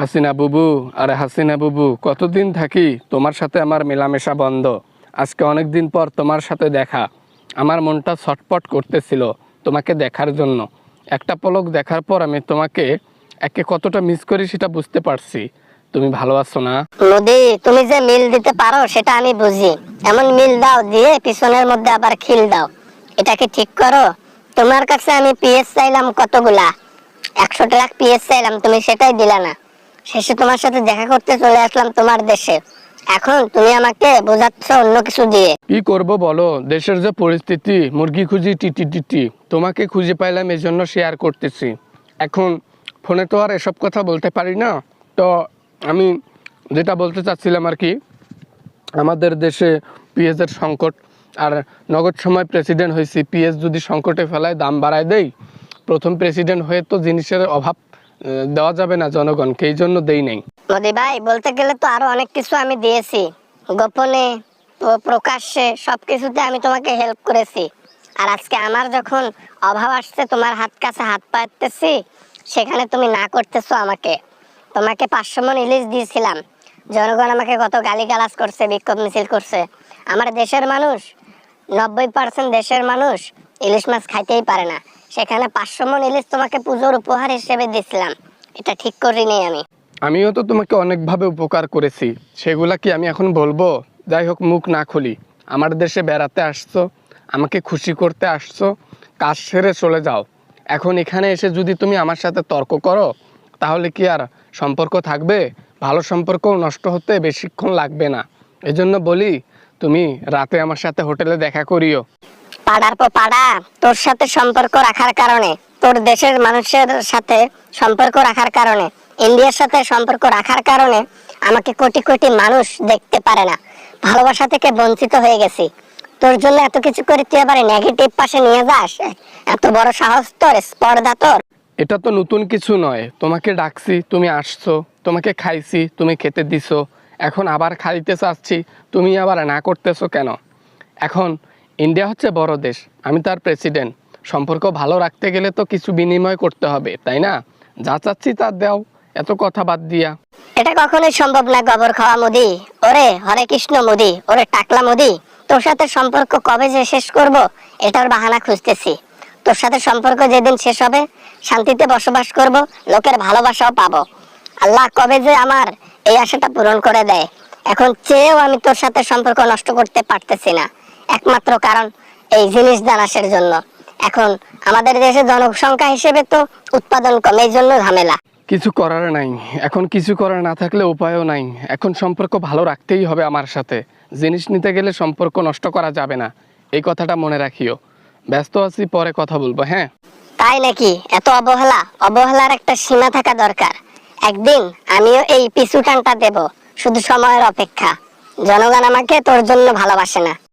হাসিনা বুবু, আরে হাসিনা বুবু, কতদিন থাকি তোমার সাথে আমার মেলামেশা বন্ধ। আজকে অনেক দিন পর তোমার সাথে দেখা। আমার মনটা ছটপট করতেছিল তোমাকে দেখার জন্য। একটা পলক দেখার পর আমি তোমাকে একে কতটা মিস করি সেটা বুঝতে পারছি। তুমি ভালো আছো না? মোদি, তুমি যে মিল দিতে পারো সেটা আমি বুঝি। এমন মিল দাও দিয়ে পিছনের মধ্যে আবার খিল দাও, এটা কি ঠিক করো? তোমার কাছে আমি পিএস চাইলাম কতগুলা, 100 টাকা পিএস চাইলাম, তুমি সেটাই দিলা না। শেষে তোমার সাথে দেখা করতে চলে আসলাম তোমার দেশে। এখন তুমি আমাকে বোঝাচ্ছ অন্য কিছু দিয়ে। কি করব বলো, দেশের যে পরিস্থিতি, মুরগি খুঁজি টিটি টিটি। তোমাকে খুঁজে পাইলাম এই জন্য শেয়ার করতেছি। এখন ফোনে তো আর এসব কথা বলতে পারি না। তো আমি যেটা বলতে চাচ্ছিলাম আর কি, আমাদের দেশে পেঁয়াজের সংকট, আর নগদ সময় প্রেসিডেন্ট হয়েছি, পেঁয়াজ যদি সংকটে ফেলায় দাম বাড়ায় দেই, প্রথম প্রেসিডেন্ট হয়ে তো জিনিসের অভাব দেওয়া যাবে না জনগণকে, এই জন্য দেই নেই। মোদি ভাই, বলতে গেলে তো আরো অনেক কিছু আমি দিয়েছি, গোপনে ও প্রকাশ্যে সবকিছুতে আমি তোমাকে হেল্প করেছি। আর আজকে আমার যখন অভাব আসছে, তোমার হাত কাছে হাত পাততেছি, সেখানে তুমি না করতেছো আমাকে। তোমাকে 500 মণ ইলিশ দিয়েছিলাম, জনগণ আমাকে কত গালিগালাজ করছে, বিক্ষোভ মিছিল করছে। আমার দেশের মানুষ, 90% দেশের মানুষ ইলিশ মাছ খাইতেই পারে না, সেখানে 500 মণ ইলিশ তোমাকে পুজোর উপহার হিসেবে দিয়েছিলাম। এটা ঠিক করিনি আমি। আমিও তো তোমাকে অনেকভাবে উপকার করেছি, সেগুলা কি আমি এখন বলবো? যাই হোক, মুখ না খুলি। আমার দেশে বেড়াতে আসছো, আমাকে খুশি করতে আসছো, কাজ সেরে চলে যাও। এখন এখানে এসে যদি তুমি আমার সাথে তর্ক করো, তাহলে কি আর সম্পর্ক থাকবে? ভালো সম্পর্ক নষ্ট হতে বেশিক্ষণ লাগবে না। এই জন্য বলি, তুমি রাতে আমার সাথে হোটেলে দেখা করিও। পাড়ার পর পাড়া তোর সাথে সম্পর্ক রাখার কারণে, তোর দেশের মানুষের সাথে সম্পর্ক রাখার কারণে, ইন্ডিয়ার সাথে সম্পর্ক রাখার কারণে আমাকে কোটি কোটি মানুষ দেখতে পারে না। ভালোবাসা থেকে বঞ্চিত হয়ে গেছি। তোর জন্য এত কিছু করে তুই আবার নেগেটিভ পাশে নিয়ে যাস? এত বড় সাহস তোর, স্পর্ধা তোর! এটা তো নতুন কিছু নয়। তোমাকে ডাকছি, তুমি আসছো, তোমাকে খাইছি, তুমি খেতে দিছো। এখন আবার খাইতে চাচ্ছি, তুমি আবার না করতেছো কেন? এখন ইন্ডিয়া হচ্ছে বড় দেশ, আমি তার প্রেসিডেন্ট। সম্পর্ক ভালো রাখতে গেলে তো কিছু বিনিময় করতে হবে, তাই না? যা চাচ্ছি তা দাও, এত কথা বাদ দিয়া। এটা কখনোই সম্ভব না গোবর খাওয়া মোদি। ওরে হরে কৃষ্ণ মোদি, ওরে টাকলা মোদি, তোর সাথে সম্পর্ক কবে যে শেষ করব এটার বাহানা খুঁজতেছি। তোর সাথে সম্পর্ক যেদিন শেষ হবে, শান্তিতে বসবাস করব, লোকের ভালোবাসাও পাবো। আল্লাহ কবে যে আমার এই আশাটা পূরণ করে দেয়। এখন চেয়েও আমি তোর সাথে সম্পর্ক নষ্ট করতে পারতেছি না, একমাত্র কারণ এই জিনিস দানাশের জন্য। এখন আমাদের দেশে জনসংখ্যা হিসেবে তো উৎপাদন কমে, এই জন্য ঝামেলা। কিছু করার নাই, এখন কিছু করার না থাকলে উপায়ও নাই। এখন সম্পর্ক ভালো রাখতেই হবে আমার সাথে। জিনিস নিতে গেলে সম্পর্ক নষ্ট করা যাবে না, এই কথাটা মনে রাখিও। ব্যস্ত আছি, পরে কথা বলবো, হ্যাঁ? তাই নাকি? এত অবহেলা? অবহেলার একটা সীমা থাকা দরকার। একদিন আমিও এই পিছু টানটা দেব, শুধু সময়ের অপেক্ষা। জনগণ আমাকে তোর জন্য ভালোবাসে না।